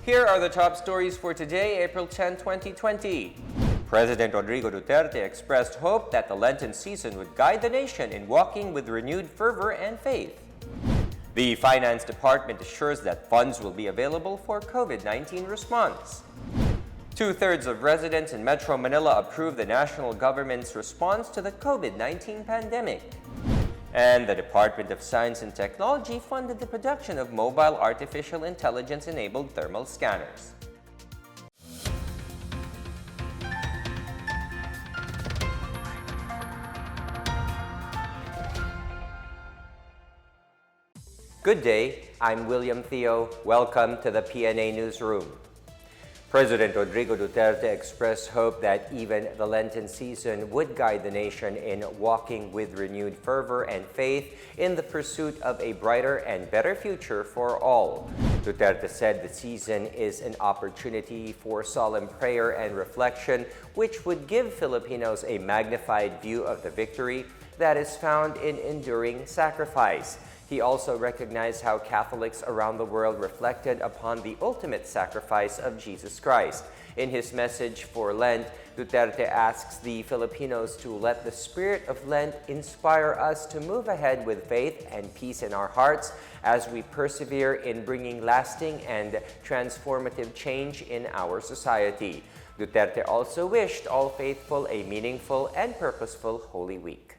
Here are the top stories for today, April 10, 2020. President Rodrigo Duterte expressed hope that the Lenten season would guide the nation in walking with renewed fervor and faith. The Finance Department assures that funds will be available for COVID-19 response. Two-thirds of residents in Metro Manila approve the national government's response to the COVID-19 pandemic. And the Department of Science and Technology funded the production of mobile artificial intelligence-enabled thermal scanners. Good day, I'm William Theo. Welcome to the PNA Newsroom. President Rodrigo Duterte expressed hope that even the Lenten season would guide the nation in walking with renewed fervor and faith in the pursuit of a brighter and better future for all. Duterte said the season is an opportunity for solemn prayer and reflection, which would give Filipinos a magnified view of the victory that is found in enduring sacrifice. He also recognized how Catholics around the world reflected upon the ultimate sacrifice of Jesus Christ. In his message for Lent, Duterte asks the Filipinos to let the spirit of Lent inspire us to move ahead with faith and peace in our hearts as we persevere in bringing lasting and transformative change in our society. Duterte also wished all faithful a meaningful and purposeful Holy Week.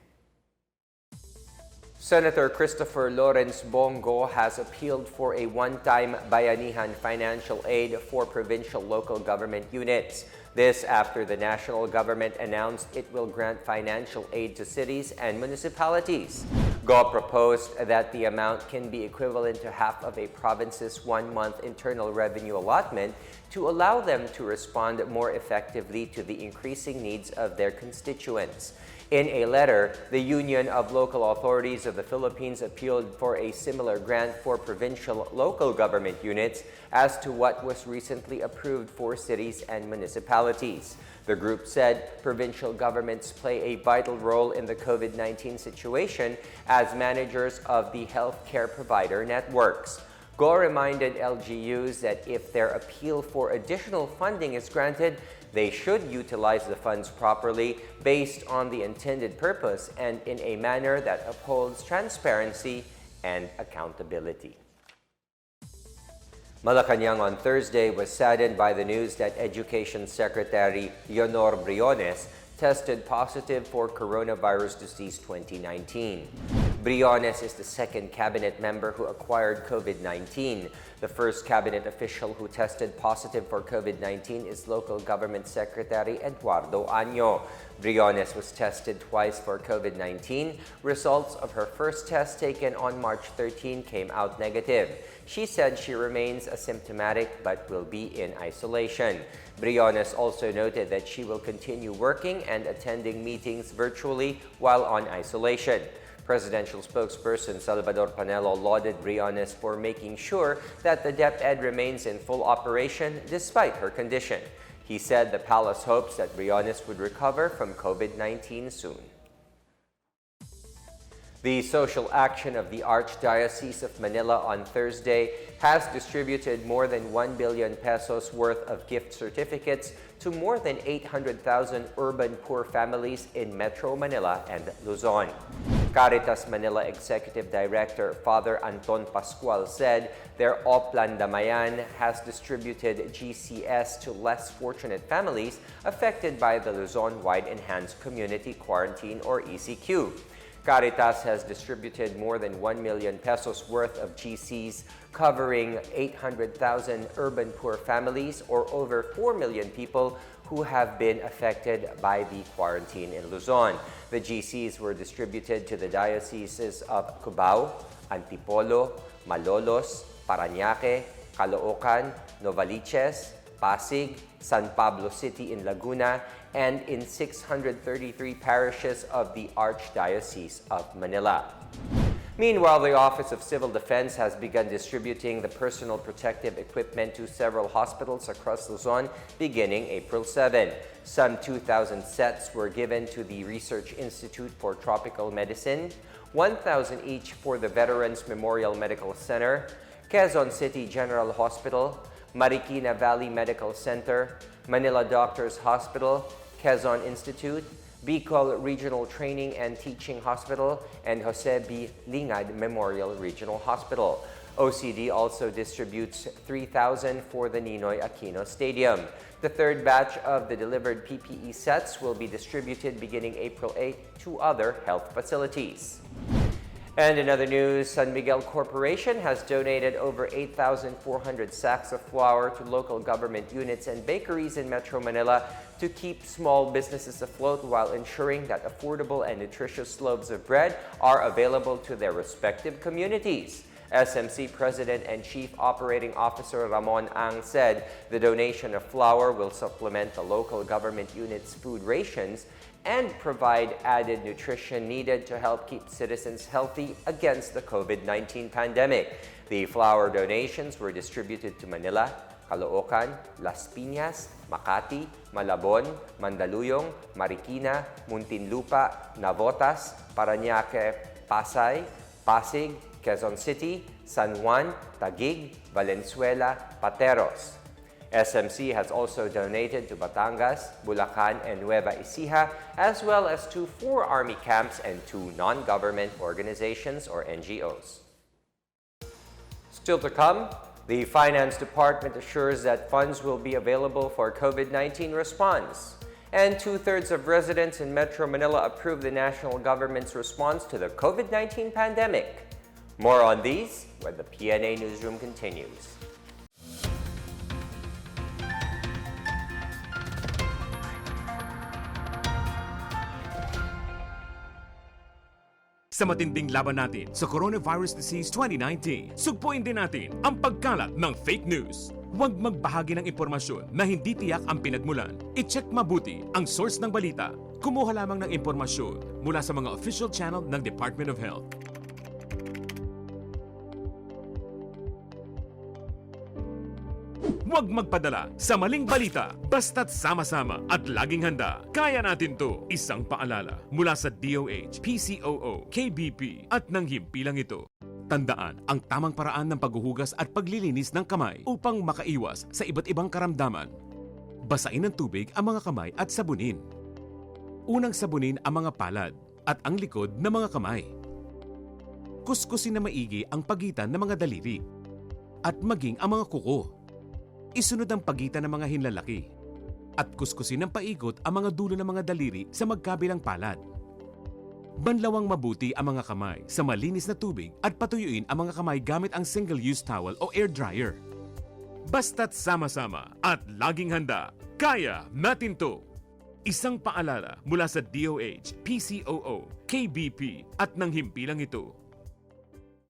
Senator Christopher Lawrence Bongo has appealed for a one-time bayanihan financial aid for provincial local government units. This after the national government announced it will grant financial aid to cities and municipalities. GO proposed that the amount can be equivalent to half of a province's one-month internal revenue allotment to allow them to respond more effectively to the increasing needs of their constituents. In a letter, the Union of Local Authorities of the Philippines appealed for a similar grant for provincial local government units as to what was recently approved for cities and municipalities. The group said provincial governments play a vital role in the COVID-19 situation as managers of the healthcare provider networks. GO reminded LGUs that if their appeal for additional funding is granted, they should utilize the funds properly based on the intended purpose and in a manner that upholds transparency and accountability. Malacanang on Thursday was saddened by the news that Education Secretary Leonor Briones tested positive for coronavirus disease 2019. Briones is the second cabinet member who acquired COVID-19. The first cabinet official who tested positive for COVID-19 is Local Government Secretary Eduardo Año. Briones was tested twice for COVID-19. Results of her first test taken on March 13 came out negative. She said she remains asymptomatic but will be in isolation. Briones also noted that she will continue working and attending meetings virtually while on isolation. Presidential spokesperson Salvador Panelo lauded Briones for making sure that the DepEd remains in full operation despite her condition. He said the palace hopes that Briones would recover from COVID-19 soon. The social action of the Archdiocese of Manila on Thursday has distributed more than 1 billion pesos worth of gift certificates to more than 800,000 urban poor families in Metro Manila and Luzon. Caritas Manila Executive Director Father Anton Pascual said their Oplan Damayan has distributed GCS to less fortunate families affected by the Luzon-wide Enhanced Community Quarantine or ECQ. Caritas has distributed more than 1 million pesos worth of GCs covering 800,000 urban poor families or over 4 million people who have been affected by the quarantine in Luzon. The GCs were distributed to the dioceses of Cubao, Antipolo, Malolos, Parañaque, Caloocan, Novaliches, Pasig, San Pablo City in Laguna, and in 633 parishes of the Archdiocese of Manila. Meanwhile, the Office of Civil Defense has begun distributing the personal protective equipment to several hospitals across Luzon beginning April 7. Some 2,000 sets were given to the Research Institute for Tropical Medicine, 1,000 each for the Veterans Memorial Medical Center, Quezon City General Hospital, Marikina Valley Medical Center, Manila Doctors Hospital, Quezon Institute, Bicol Regional Training and Teaching Hospital, and Jose B. Lingad Memorial Regional Hospital. OCD also distributes 3,000 for the Ninoy Aquino Stadium. The third batch of the delivered PPE sets will be distributed beginning April 8 to other health facilities. And in other news, San Miguel Corporation has donated over 8,400 sacks of flour to local government units and bakeries in Metro Manila to keep small businesses afloat while ensuring that affordable and nutritious loaves of bread are available to their respective communities. SMC President and Chief Operating Officer Ramon Ang said the donation of flour will supplement the local government units' food rations and provide added nutrition needed to help keep citizens healthy against the COVID-19 pandemic. The flour donations were distributed to Manila, Caloocan, Las Piñas, Makati, Malabon, Mandaluyong, Marikina, Muntinlupa, Navotas, Parañaque, Pasay, Pasig, Quezon City, San Juan, Taguig, Valenzuela, Pateros. SMC has also donated to Batangas, Bulacan, and Nueva Ecija, as well as to 4 Army camps and 2 non-government organizations or NGOs. Still to come, the Finance Department assures that funds will be available for COVID-19 response. And 2/3 of residents in Metro Manila approve the national government's response to the COVID-19 pandemic. More on these when the PNA Newsroom continues. Sa matinding laban natin sa Coronavirus Disease 2019, sugpuin din natin ang pagkalat ng fake news. Huwag magbahagi ng impormasyon na hindi tiyak ang pinagmulan. I-check mabuti ang source ng balita. Kumuha lamang ng impormasyon mula sa mga official channel ng Department of Health. Huwag magpadala sa maling balita, basta't sama-sama at laging handa. Kaya natin to. Isang paalala mula sa DOH, PCOO, KBP at ng himpilang ito. Tandaan ang tamang paraan ng paghuhugas at paglilinis ng kamay upang makaiwas sa iba't ibang karamdaman. Basain ng tubig ang mga kamay at sabunin. Unang sabunin ang mga palad at ang likod ng mga kamay. Kuskusin na maigi ang pagitan ng mga daliri at maging ang mga kuko. Isunod ang pagitan ng mga hinlalaki at kuskusin ng paikot ang mga dulo ng mga daliri sa magkabilang palad. Banlawang mabuti ang mga kamay sa malinis na tubig at patuyuin ang mga kamay gamit ang single-use towel o air dryer. Basta't sama-sama at laging handa, kaya natin to! Isang paalala mula sa DOH, PCOO, KBP at ng himpilang ito.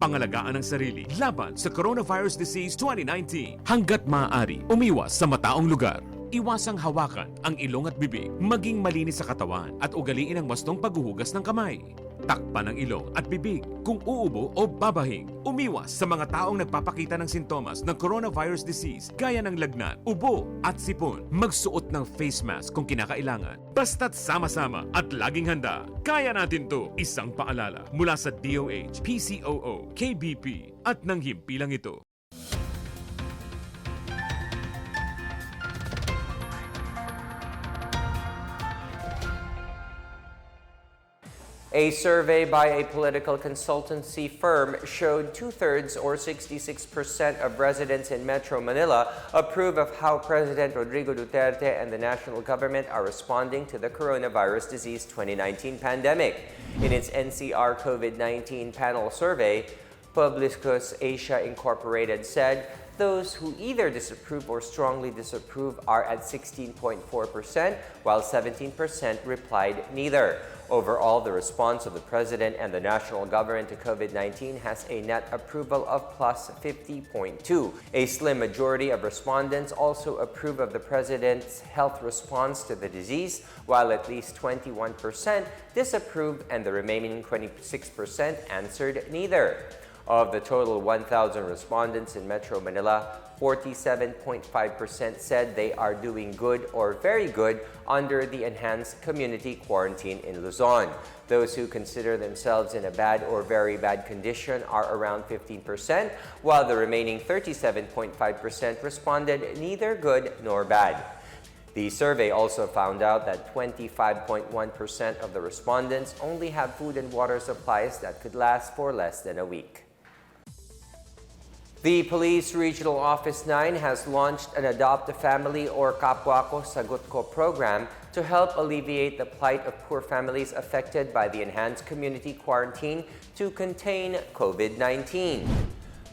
Pangalagaan ang sarili laban sa Coronavirus Disease 2019. Hanggat maaari, umiwas sa mataong lugar. Iwasang hawakan ang ilong at bibig, maging malinis sa katawan at ugaliin ang wastong paghuhugas ng kamay. Takpan ang ilong at bibig kung uubo o babahing. Umiwas sa mga taong nagpapakita ng sintomas ng coronavirus disease gaya ng lagnat, ubo at sipon. Magsuot ng face mask kung kinakailangan. Basta't sama-sama at laging handa. Kaya natin to. Isang paalala mula sa DOH, PCOO, KBP at ng himpilang ito. A survey by a political consultancy firm showed 2/3 or 66% of residents in Metro Manila approve of how President Rodrigo Duterte and the national government are responding to the coronavirus disease 2019 pandemic. In its NCR COVID-19 panel survey, Publicus Asia Incorporated said those who either disapprove or strongly disapprove are at 16.4%, while 17% replied neither. Overall, the response of the President and the national government to COVID-19 has a net approval of plus 50.2. A slim majority of respondents also approve of the President's health response to the disease, while at least 21% disapproved and the remaining 26% answered neither. Of the total 1,000 respondents in Metro Manila, 47.5% said they are doing good or very good under the enhanced community quarantine in Luzon. Those who consider themselves in a bad or very bad condition are around 15%, while the remaining 37.5% responded neither good nor bad. The survey also found out that 25.1% of the respondents only have food and water supplies that could last for less than a week. The Police Regional Office 9 has launched an Adopt a Family or Kapwa Ko Sagot Ko program to help alleviate the plight of poor families affected by the enhanced community quarantine to contain COVID-19.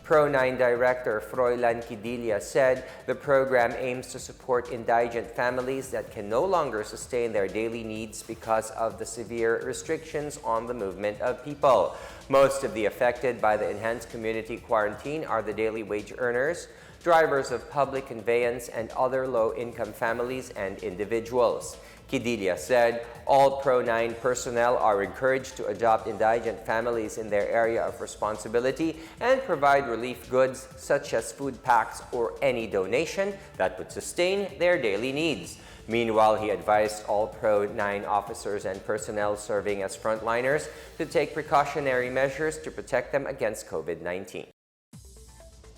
Pro9 Director Froilan Quidilla said the program aims to support indigent families that can no longer sustain their daily needs because of the severe restrictions on the movement of people. Most of the affected by the enhanced community quarantine are the daily wage earners, drivers of public conveyance, and other low-income families and individuals. Quidilla said all Pro9 personnel are encouraged to adopt indigent families in their area of responsibility and provide relief goods such as food packs or any donation that would sustain their daily needs. Meanwhile, he advised all Pro9 officers and personnel serving as frontliners to take precautionary measures to protect them against COVID-19.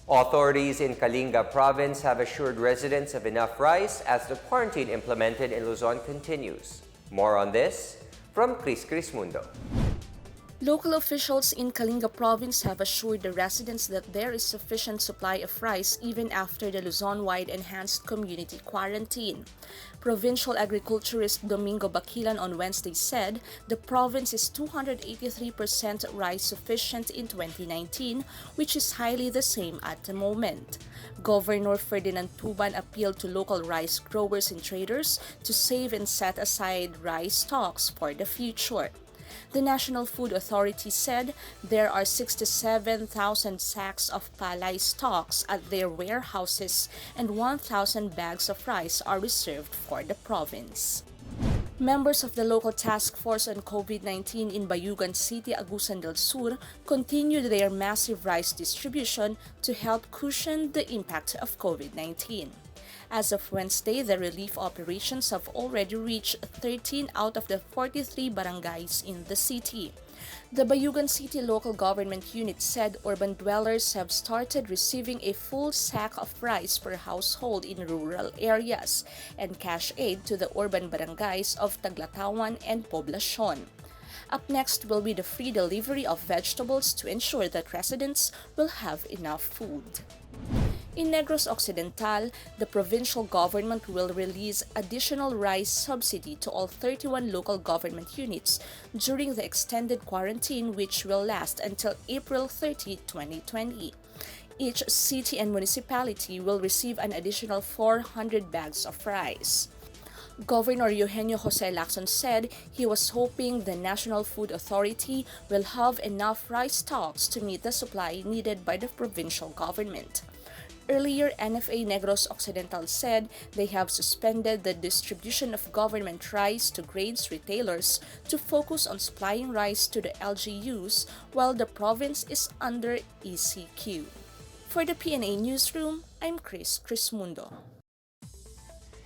Authorities in Kalinga province have assured residents of enough rice as the quarantine implemented in Luzon continues. More on this from Chris Mundo. Local officials in Kalinga province have assured the residents that there is sufficient supply of rice even after the Luzon-wide enhanced community quarantine. Provincial agriculturist Domingo on Wednesday said the province is 283% rice sufficient in 2019, which is highly the same at the moment. Governor Ferdinand Tuban appealed to local rice growers and traders to save and set aside rice stocks for the future. The National Food Authority said there are 67,000 sacks of palay stocks at their warehouses and 1,000 bags of rice are reserved for the province. Members of the local task force on COVID-19 in Bayugan City, Agusan del Sur continued their massive rice distribution to help cushion the impact of COVID-19. As of Wednesday, the relief operations have already reached 13 out of the 43 barangays in the city. The Bayugan City Local Government Unit said urban dwellers have started receiving a full sack of rice per household in rural areas and cash aid to the urban barangays of Taglatawan and Poblacion. Up next will be the free delivery of vegetables to ensure that residents will have enough food. In Negros Occidental, the provincial government will release additional rice subsidy to all 31 local government units during the extended quarantine, which will last until April 30, 2020. Each city and municipality will receive an additional 400 bags of rice. Governor Eugenio Jose Lacson said he was hoping the National Food Authority will have enough rice stocks to meet the supply needed by the provincial government. Earlier, NFA Negros Occidental said they have suspended the distribution of government rice to grains retailers to focus on supplying rice to the LGUs while the province is under ECQ. For the PNA Newsroom, I'm Chris Mundo.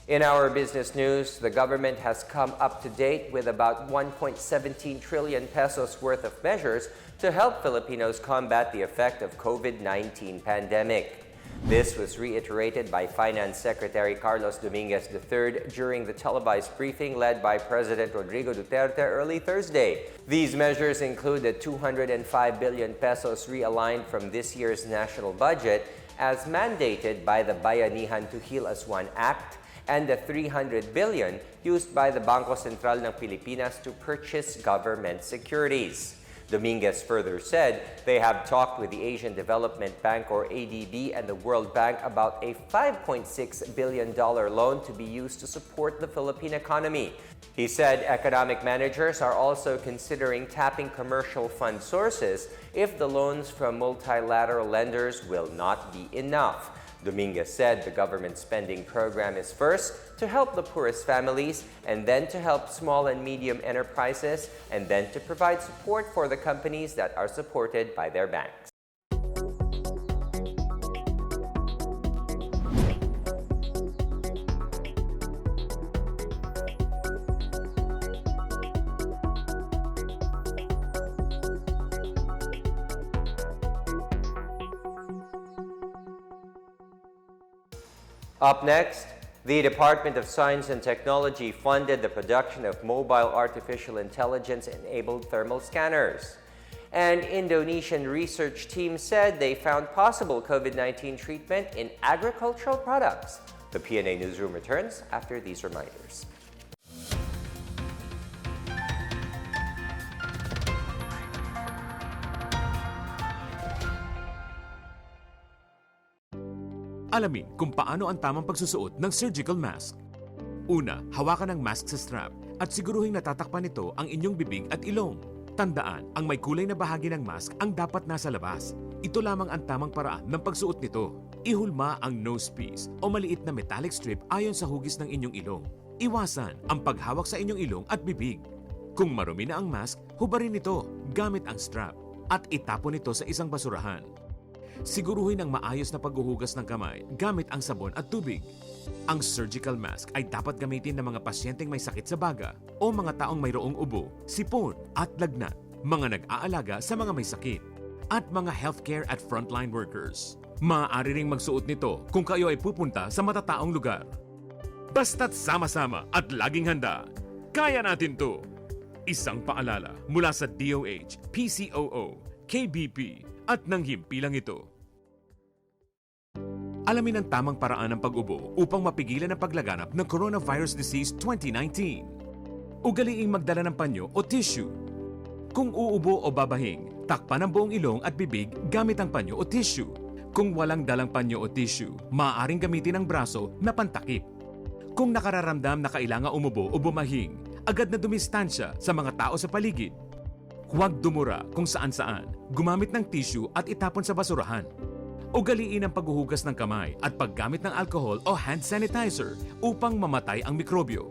In our business news, the government has come up to date with about 1.17 trillion pesos worth of measures to help Filipinos combat the effect of COVID-19 pandemic. This was reiterated by Finance Secretary Carlos Dominguez III during the televised briefing led by President Rodrigo Duterte early Thursday. These measures include the 205 billion pesos realigned from this year's national budget as mandated by the Bayanihan to Heal as One Act and the 300 billion used by the Bangko Sentral ng Pilipinas to purchase government securities. Dominguez further said they have talked with the Asian Development Bank or ADB and the World Bank about a $5.6 billion loan to be used to support the Philippine economy. He said economic managers are also considering tapping commercial fund sources if the loans from multilateral lenders will not be enough. Dominguez said the government spending program is first to help the poorest families, and then to help small and medium enterprises, and then to provide support for the companies that are supported by their banks. Up next, the Department of Science and Technology funded the production of mobile artificial intelligence-enabled thermal scanners. An Indonesian research team said they found possible COVID-19 treatment in agricultural products. The PNA Newsroom returns after these reminders. Alamin kung paano ang tamang pagsusuot ng surgical mask. Una, hawakan ang mask sa strap at siguruhing natatakpan nito ang inyong bibig at ilong. Tandaan, ang may kulay na bahagi ng mask ang dapat nasa labas. Ito lamang ang tamang paraan ng pagsuot nito. Ihulma ang nose piece o maliit na metallic strip ayon sa hugis ng inyong ilong. Iwasan ang paghawak sa inyong ilong at bibig. Kung marumi na ang mask, hubarin ito gamit ang strap at itapon ito sa isang basurahan. Siguruhin ang maayos na paghuhugas ng kamay gamit ang sabon at tubig. Ang surgical mask ay dapat gamitin ng mga pasyenteng may sakit sa baga o mga taong mayroong ubo, sipon at lagnat, mga nag-aalaga sa mga may sakit, at mga healthcare at frontline workers. Maaari ring magsuot nito kung kayo ay pupunta sa matataong lugar. Basta't sama-sama at laging handa, kaya natin to! Isang paalala mula sa DOH, PCOO, KBP at ng himpilang ito. Alamin ang tamang paraan ng pag-ubo upang mapigilan ang paglaganap ng Coronavirus Disease 2019. Ugaliing magdala ng panyo o tissue. Kung uubo o babahing, takpan ang buong ilong at bibig gamit ang panyo o tissue. Kung walang dalang panyo o tissue, maaaring gamitin ang braso na pantakip. Kung nakararamdam na kailangan umubo o bumahing, agad na dumistansya sa mga tao sa paligid. Huwag dumura kung saan-saan, gumamit ng tissue at itapon sa basurahan. Ugaliin ang paghuhugas ng kamay at paggamit ng alcohol o hand sanitizer upang mamatay ang mikrobyo.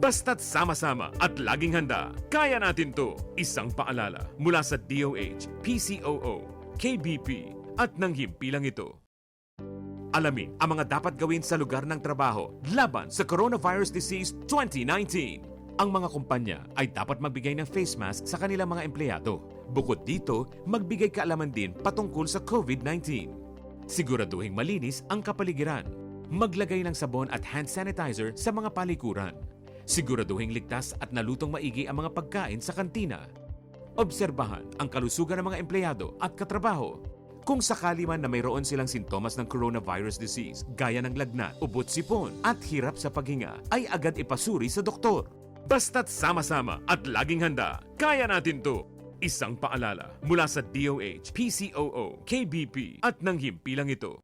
Basta't sama-sama at laging handa, kaya natin to! Isang paalala mula sa DOH, PCOO, KBP at ng himpilang ito. Alamin ang mga dapat gawin sa lugar ng trabaho laban sa Coronavirus Disease 2019. Ang mga kumpanya ay dapat magbigay ng face mask sa kanilang mga empleyado. Bukod dito, magbigay kaalaman din patungkol sa COVID-19. Siguraduhing malinis ang kapaligiran. Maglagay ng sabon at hand sanitizer sa mga palikuran. Siguraduhing ligtas at nalutong maigi ang mga pagkain sa kantina. Obserbahan ang kalusugan ng mga empleyado at katrabaho. Kung sakali man na mayroon silang sintomas ng coronavirus disease, gaya ng lagnat, ubot sipon at hirap sa paghinga, ay agad ipasuri sa doktor. Basta't sama-sama at laging handa, kaya natin to! Isang paalala mula sa DOH, PCOO, KBP at ng himpilang ito.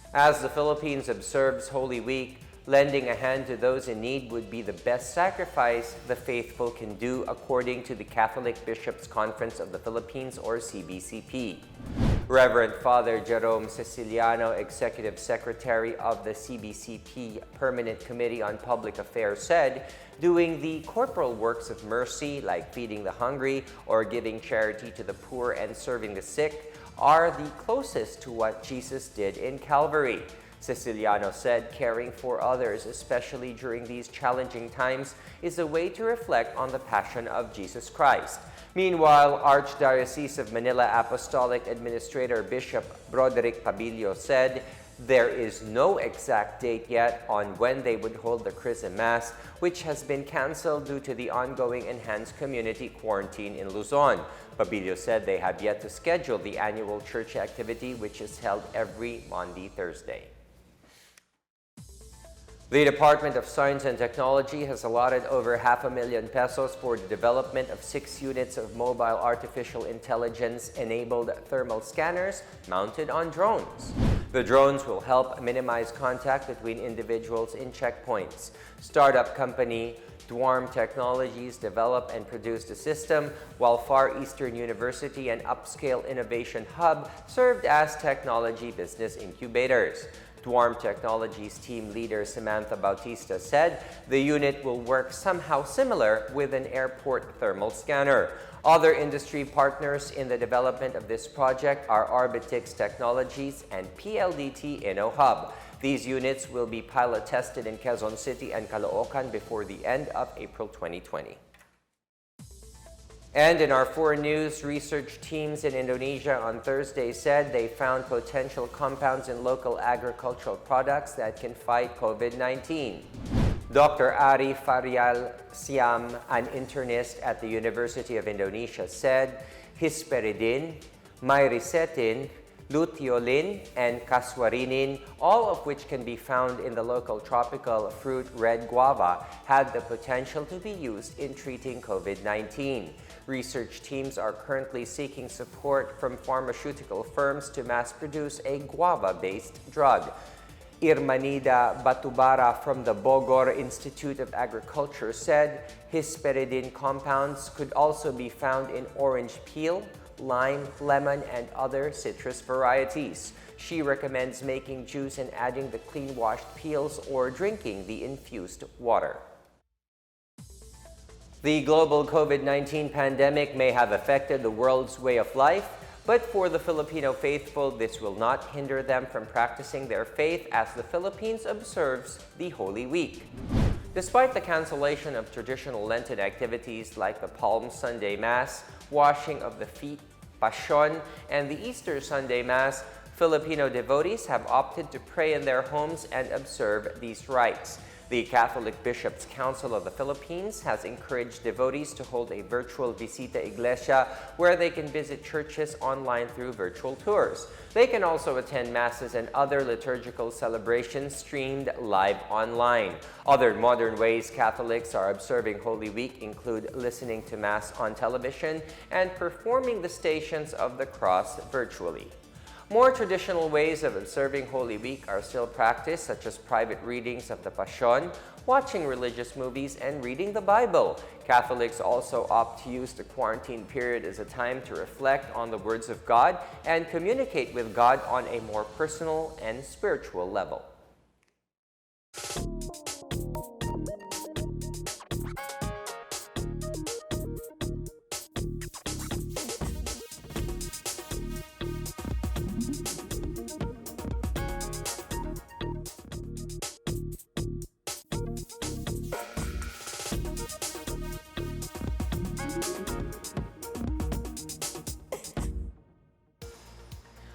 As the Philippines observes Holy Week, lending a hand to those in need would be the best sacrifice the faithful can do, according to the Catholic Bishops' Conference of the Philippines, or CBCP. Reverend Father Jerome Siciliano, Executive Secretary of the CBCP Permanent Committee on Public Affairs, said doing the corporal works of mercy, like feeding the hungry or giving charity to the poor and serving the sick, are the closest to what Jesus did in Calvary. Siciliano said caring for others, especially during these challenging times, is a way to reflect on the passion of Jesus Christ. Meanwhile, Archdiocese of Manila Apostolic Administrator Bishop Broderick Pabilio said there is no exact date yet on when they would hold the Chrism Mass, which has been canceled due to the ongoing enhanced community quarantine in Luzon. Pabilio said they have yet to schedule the annual church activity, which is held every Maundy Thursday. The Department of Science and Technology has allotted over ₱500,000 pesos for the development of 6 units of mobile artificial intelligence-enabled thermal scanners mounted on drones. The drones will help minimize contact between individuals in checkpoints. Startup company Dwarm Technologies developed and produced the system, while Far Eastern University and Upscale Innovation Hub served as technology business incubators. Dwarm Technologies team leader Samantha Bautista said the unit will work somehow similar with an airport thermal scanner. Other industry partners in the development of this project are Arbitix Technologies and PLDT InnoHub. These units will be pilot tested in Quezon City and Caloocan before the end of April 2020. And in our foreign news, research teams in Indonesia on Thursday said they found potential compounds in local agricultural products that can fight COVID-19. Dr. Ari Farial Siam, an internist at the University of Indonesia, said hesperidin, myricetin, luteolin, and caswarinin, all of which can be found in the local tropical fruit red guava, had the potential to be used in treating COVID-19. Research teams are currently seeking support from pharmaceutical firms to mass-produce a guava-based drug. Irmanida Batubara from the Bogor Institute of Agriculture said hesperidin compounds could also be found in orange peel, lime, lemon, and other citrus varieties. She recommends making juice and adding the clean-washed peels or drinking the infused water. The global COVID-19 pandemic may have affected the world's way of life, but for the Filipino faithful, this will not hinder them from practicing their faith as the Philippines observes the Holy Week. Despite the cancellation of traditional Lenten activities like the Palm Sunday Mass, washing of the feet, Passion, and the Easter Sunday Mass, Filipino devotees have opted to pray in their homes and observe these rites. The Catholic Bishops' Council of the Philippines has encouraged devotees to hold a virtual Visita Iglesia where they can visit churches online through virtual tours. They can also attend masses and other liturgical celebrations streamed live online. Other modern ways Catholics are observing Holy Week include listening to Mass on television and performing the Stations of the Cross virtually. More traditional ways of observing Holy Week are still practiced, such as private readings of the Passion, watching religious movies, and reading the Bible. Catholics also opt to use the quarantine period as a time to reflect on the words of God and communicate with God on a more personal and spiritual level.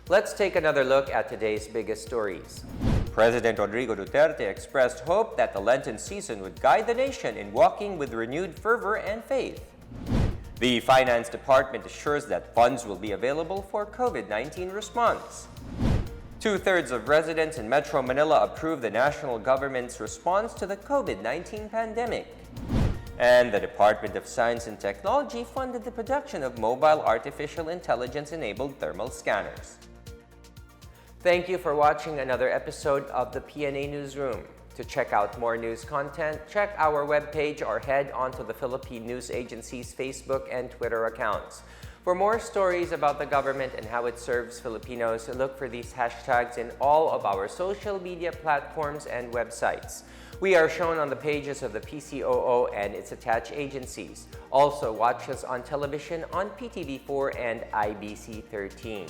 Let's take another look at today's biggest stories. President Rodrigo Duterte expressed hope that the Lenten season would guide the nation in walking with renewed fervor and faith. The Finance Department assures that funds will be available for COVID-19 response. Two-thirds of residents in Metro Manila approve the national government's response to the COVID-19 pandemic. And the Department of Science and Technology funded the production of mobile artificial intelligence-enabled thermal scanners. Thank you for watching another episode of the PNA Newsroom. To check out more news content, check our webpage or head onto the Philippine News Agency's Facebook and Twitter accounts. For more stories about the government and how it serves Filipinos, look for these hashtags in all of our social media platforms and websites. We are shown on the pages of the PCOO and its attached agencies. Also, watch us on television on PTV4 and IBC 13.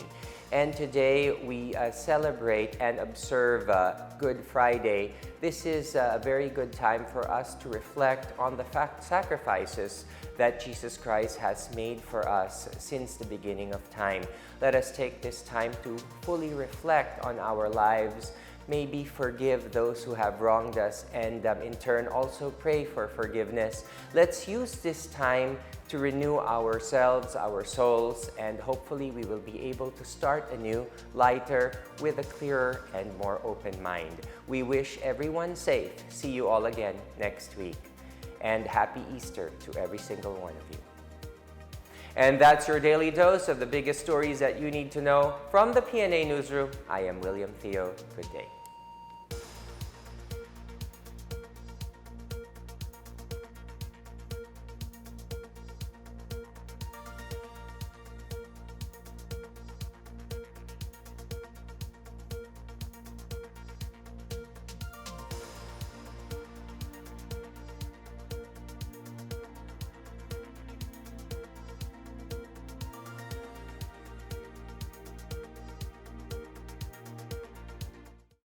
And today we celebrate and observe Good Friday. This is a very good time for us to reflect on the sacrifices that Jesus Christ has made for us since the beginning of time. Let us take this time to fully reflect on our lives, maybe forgive those who have wronged us, and in turn also pray for forgiveness. Let's use this time to renew ourselves, our souls, and hopefully we will be able to start anew, lighter, with a clearer and more open mind. We wish everyone safe. See you all again next week. And happy Easter to every single one of you. And that's your daily dose of the biggest stories that you need to know. From the PNA Newsroom, I am William Theo. Good day.